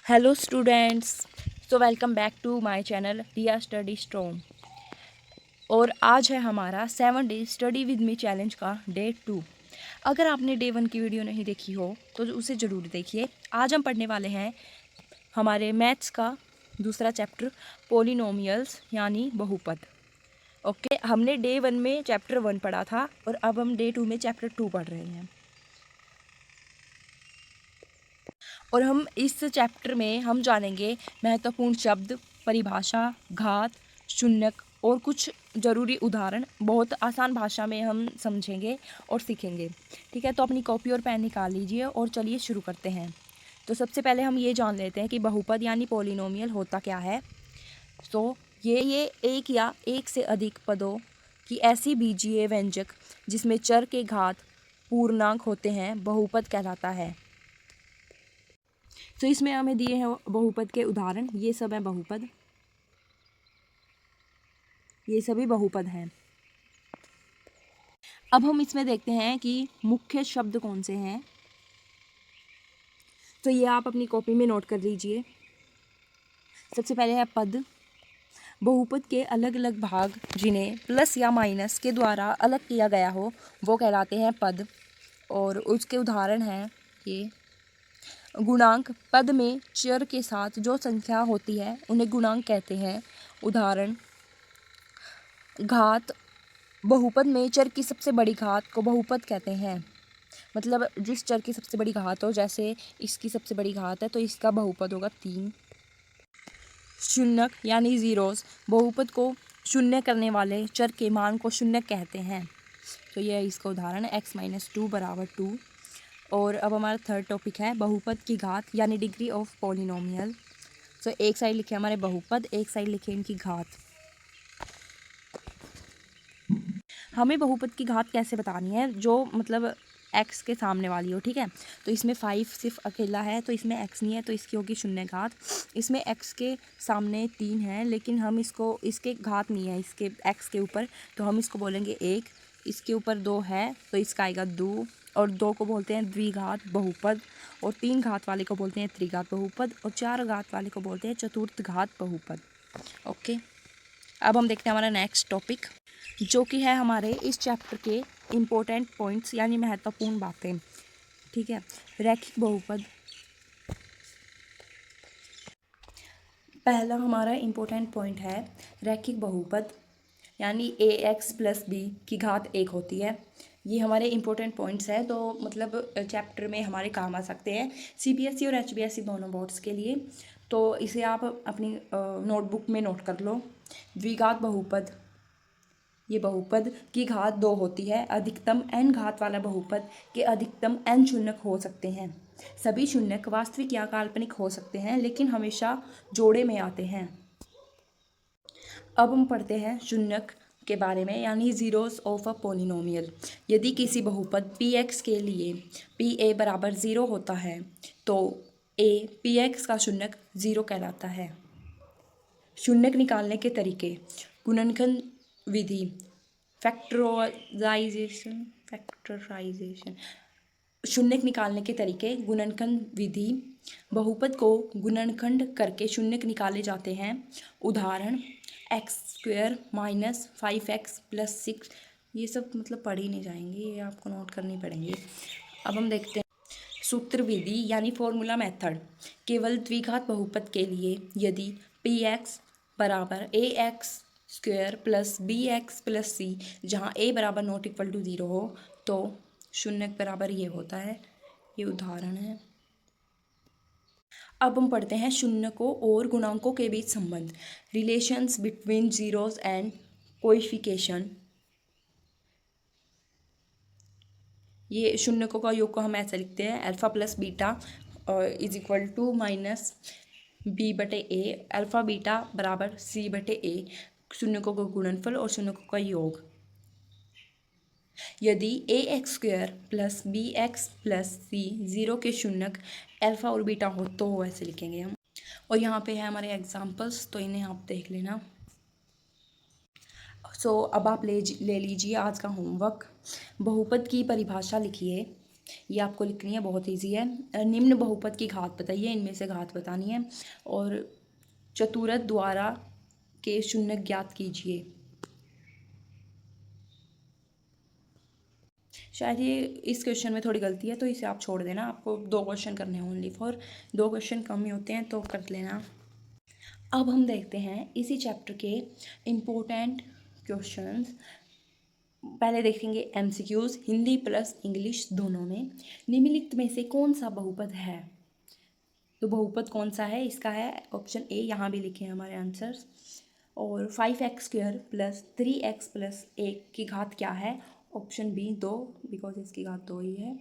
Hello students, so welcome back to my channel Riya study strong. और आज है हमारा 7 day study with me challenge का डे 2। अगर आपने डे 1 की वीडियो नहीं देखी हो तो उसे ज़रूर देखिए। आज हम पढ़ने वाले हैं हमारे मैथ्स का दूसरा चैप्टर पोलिनोमियल्स यानी बहुपद। ओके, हमने डे 1 में चैप्टर 1 पढ़ा था और अब हम डे 2 में चैप्टर 2 पढ़ रहे हैं। और हम इस चैप्टर में हम जानेंगे महत्वपूर्ण शब्द, परिभाषा, घात, शून्यक और कुछ ज़रूरी उदाहरण बहुत आसान भाषा में हम समझेंगे और सीखेंगे। ठीक है, तो अपनी कॉपी और पेन निकाल लीजिए और चलिए शुरू करते हैं। तो सबसे पहले हम ये जान लेते हैं कि बहुपद यानी पॉलिनोमियल होता क्या है। तो ये एक या एक से अधिक पदों की ऐसी बीजीय व्यंजक जिसमें चर के घात पूर्णांक होते हैं बहुपद कहलाता है। तो इसमें हमें दिए हैं बहुपद के उदाहरण, ये सब हैं बहुपद, ये सभी बहुपद हैं। अब हम इसमें देखते हैं कि मुख्य शब्द कौन से हैं। तो ये आप अपनी कॉपी में नोट कर लीजिए। सबसे पहले है पद। बहुपद के अलग अलग भाग जिन्हें प्लस या माइनस के द्वारा अलग किया गया हो वो कहलाते हैं पद। और उसके उदाहरण हैं ये। गुणांक, पद में चर के साथ जो संख्या होती है उन्हें गुणांक कहते हैं। उदाहरण, घात, बहुपद में चर की सबसे बड़ी घात को बहुपद कहते हैं। मतलब जिस चर की सबसे बड़ी घात हो, जैसे इसकी सबसे बड़ी घात है तो इसका बहुपद होगा 3। शून्यक यानी ज़ीरोस, बहुपद को शून्य करने वाले चर के मान को शून्यक कहते हैं। तो यह है इसका उदाहरण, x-2 = 2। और अब हमारा थर्ड टॉपिक है बहुपद की घात यानी डिग्री ऑफ पॉलिनोमियल। तो एक साइड लिखे हमारे बहुपद, एक साइड लिखे इनकी घात। हमें बहुपद की घात कैसे बतानी है, जो मतलब x के सामने वाली हो। ठीक है, तो इसमें 5 सिर्फ अकेला है तो इसमें x नहीं है तो इसकी होगी शून्य घात। इसमें x के सामने 3 है लेकिन हम इसको, इसके घात नहीं है इसके x के ऊपर, तो हम इसको बोलेंगे 1। इसके ऊपर 2 है तो इसका आएगा 2। और 2 को बोलते हैं द्विघात बहुपद। और 3 घात वाले को बोलते हैं त्रिघात बहुपद। और 4 घात वाले को बोलते हैं चतुर्थ घात बहुपद। ओके, अब हम देखते हैं हमारा नेक्स्ट टॉपिक, जो कि है हमारे इस चैप्टर के इम्पोर्टेंट पॉइंट्स यानी महत्वपूर्ण बातें। ठीक है, रैखिक बहुपद। पहला हमारा इम्पोर्टेंट पॉइंट है रैखिक बहुपद यानी ax + b की घात 1 होती है। ये हमारे इम्पोर्टेंट पॉइंट्स हैं, तो मतलब चैप्टर में हमारे काम आ सकते हैं CBSE और HBSE दोनों बोर्ड्स के लिए। तो इसे आप अपनी नोटबुक में नोट कर लो। द्विघात बहुपद, ये बहुपद की घात 2 होती है। अधिकतम n घात वाला बहुपद के अधिकतम n शून्यक हो सकते हैं। सभी शून्यक वास्तविक या काल्पनिक हो सकते हैं लेकिन हमेशा जोड़े में आते हैं। अब हम पढ़ते हैं शून्यक के बारे में यानी ज़ीरोस ऑफ अ पोलिनोमियल। यदि किसी बहुपद px के लिए pa = 0 होता है तो a px का शून्यक 0 कहलाता है। शून्यक निकालने के तरीके, गुणनखंड विधि, फैक्टराइजेशन। शून्यक निकालने के तरीके, गुणनखंड विधि, बहुपद को गुणनखंड करके शून्यक निकाले जाते हैं। उदाहरण, x² - 5x + 6। ये सब मतलब पढ़ ही नहीं जाएंगे, ये आपको नोट करनी पड़ेंगे। अब हम देखते हैं सूत्र विधि यानी फॉर्मूला मेथड। केवल द्विघात बहुपद के लिए यदि px = ax² + bx + c, जहाँ a = 0 हो तो शून्यक बराबर ये होता है। ये उदाहरण है। अब हम पढ़ते हैं शून्यकों और गुणांकों के बीच संबंध, relations between zeros and coefficient. ये शून्यकों का योग को हम ऐसे लिखते हैं, alpha + beta = -b/a, alpha beta = c/a। शून्यकों का गुणनफल और शून्यकों का योग। यदि ax² + bx + c 0 के शून्यक अल्फा और बीटा हो तो ऐसे लिखेंगे हम। और यहाँ पे है हमारे एग्जाम्पल्स, तो इन्हें आप देख लेना। अब आप ले लीजिए आज का होमवर्क। बहुपद की परिभाषा लिखिए। ये आपको लिखनी है, बहुत इजी है। निम्न बहुपद की घात बताइए, इनमें से घात बतानी है और चतुरथ द्वारा के शून्य ज्ञात कीजिए। शायद ये इस क्वेश्चन में थोड़ी गलती है तो इसे आप छोड़ देना, आपको 2 क्वेश्चन करने हैं ओनली फॉर, 2 क्वेश्चन कम ही होते हैं तो कर लेना। अब हम देखते हैं इसी चैप्टर के इम्पोर्टेंट क्वेश्चंस। पहले देखेंगे एमसीक्यूज हिंदी प्लस इंग्लिश दोनों में। निम्नलिखित में से कौन सा बहुपद है? तो बहुपद कौन सा है इसका है ऑप्शन ए, यहाँ भी लिखे हैं हमारे आंसर्स। और 5x² प्लस 3x प्लस 1 की घात क्या है? ऑप्शन बी 2, बिकॉज इसकी घात 2 ही है।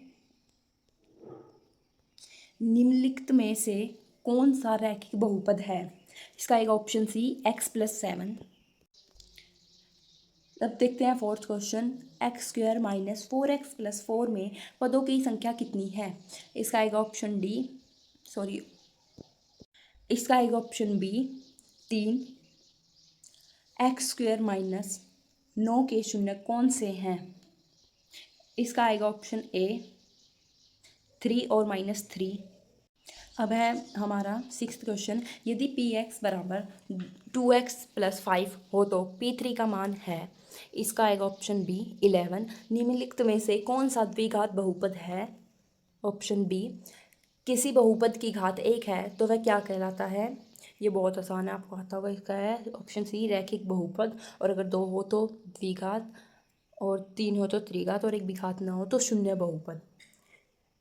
निम्नलिखित में से कौन सा रैखिक बहुपद है? इसका एक ऑप्शन सी x+7। अब देखते हैं fourth question, x² minus 4x plus 4 में पदों की संख्या कितनी है? इसका एक ऑप्शन डी, सॉरी, इसका एक ऑप्शन बी 3। x² माइनस 9 के शून्य कौन से हैं? इसका आएगा ऑप्शन ए 3 और -3। अब है हमारा सिक्स्थ क्वेश्चन, यदि px बराबर 2x प्लस 5 हो तो p3 का मान है। इसका आएगा ऑप्शन बी 11। निम्नलिखित में से कौन सा द्विघात बहुपद है? Option B. किसी बहुपद की घात 1 है तो वह क्या कहलाता है? ये बहुत आसान है, आपको आता होगा। इसका है ऑप्शन सी रैखिक बहुपद, और अगर 2 हो तो द्विघात, और 3 हो तो त्रिघात, और एक भी घात ना हो तो शून्य बहुपद।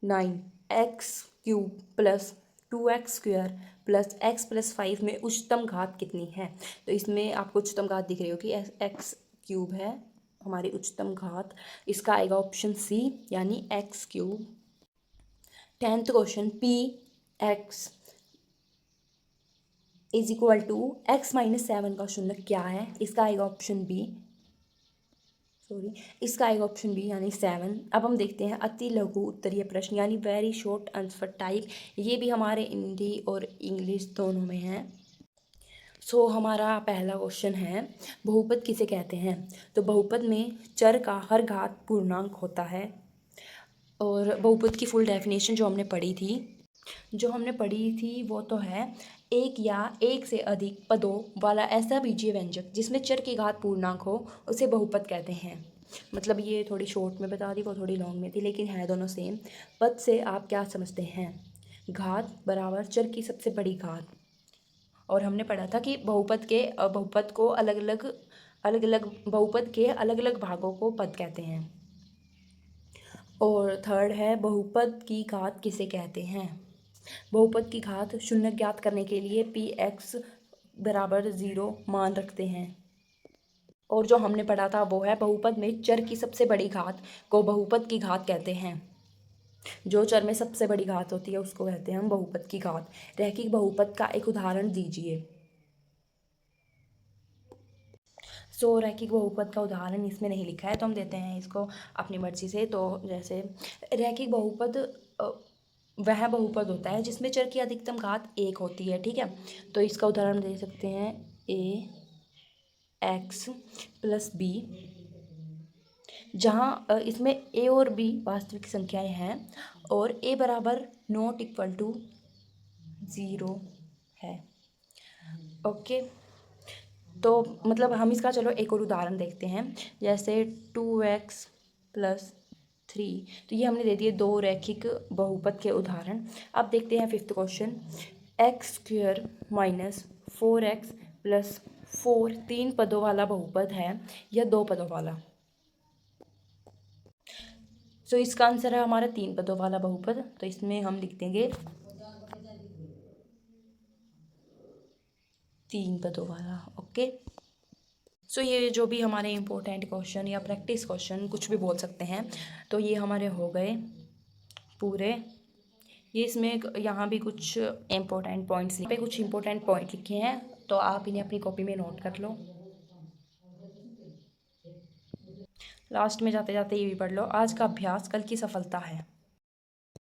9x³ plus 2x² plus x plus 5 में उच्चतम घात कितनी है? तो इसमें आपको उच्चतम घात दिख रही होगी, x³ है हमारी उच्चतम घात। इसका आएगा ऑप्शन सी यानी x³। 10th question, px is equal to x minus 7 का शून्य क्या है? इसका आएगा ऑप्शन बी, सॉरी, इसका आएगा ऑप्शन बी यानी 7। अब हम देखते हैं अति लघु उत्तरीय प्रश्न यानी वेरी शॉर्ट आंसर टाइप। ये भी हमारे हिंदी और इंग्लिश दोनों में है। सो हमारा पहला क्वेश्चन है, बहुपद किसे कहते हैं? तो बहुपद में चर का हर घात पूर्णांक होता है। और बहुपद की फुल डेफिनेशन जो हमने पढ़ी थी वो तो है, एक या एक से अधिक पदों वाला ऐसा बीजीय व्यंजक जिसमें चर की घात पूर्णांक हो उसे बहुपद कहते हैं। मतलब ये थोड़ी शॉर्ट में बता दी, वो थोड़ी लॉन्ग में थी, लेकिन है दोनों सेम। पद से आप क्या समझते हैं? घात बराबर चर की सबसे बड़ी घात। और हमने पढ़ा था कि बहुपद को अलग अलग बहुपद के अलग अलग भागों को पद कहते हैं। और थर्ड है, बहुपद की घात किसे कहते हैं? बहुपद की घात शून्य ज्ञात करने के लिए px बराबर 0 मान रखते हैं। और जो हमने पढ़ा था वो है, बहुपद में चर की सबसे बड़ी घात को बहुपद की घात कहते हैं। जो चर में सबसे बड़ी घात होती है उसको कहते हैं हम बहुपद की घात। रैखिक बहुपद का एक उदाहरण दीजिए। सो रैखिक बहुपद का उदाहरण इसमें नहीं लिखा है तो हम देते हैं इसको अपनी मर्जी से। तो जैसे रैखिक बहुपद वह बहुपद होता है जिसमें चर की अधिकतम घात 1 होती है, ठीक है। तो इसका उदाहरण दे सकते हैं ax प्लस b, जहाँ इसमें a और b वास्तविक संख्याएं हैं और a बराबर नॉट इक्वल टू 0 है। ओके, तो मतलब हम इसका चलो एक और उदाहरण देखते हैं, जैसे 2x प्लस 3। तो ये हमने दे दिए 2 रैखिक बहुपद के उदाहरण। अब देखते हैं fifth question, x² minus 4x plus 4 3 पदों वाला बहुपद है या 2 पदों वाला? तो इसका आंसर है हमारा 3 पदों वाला बहुपद। तो इसमें हम लिख देंगे 3 पदों वाला। ओके, सो ये जो भी हमारे इम्पोर्टेंट क्वेश्चन या प्रैक्टिस क्वेश्चन कुछ भी बोल सकते हैं, तो ये हमारे हो गए पूरे। ये इसमें यहाँ भी कुछ इम्पोर्टेंट पॉइंट्स पे कुछ इम्पोर्टेंट पॉइंट लिखे हैं, तो आप इन्हें अपनी कॉपी में नोट कर लो। लास्ट में जाते जाते ये भी पढ़ लो, आज का अभ्यास कल की सफलता है।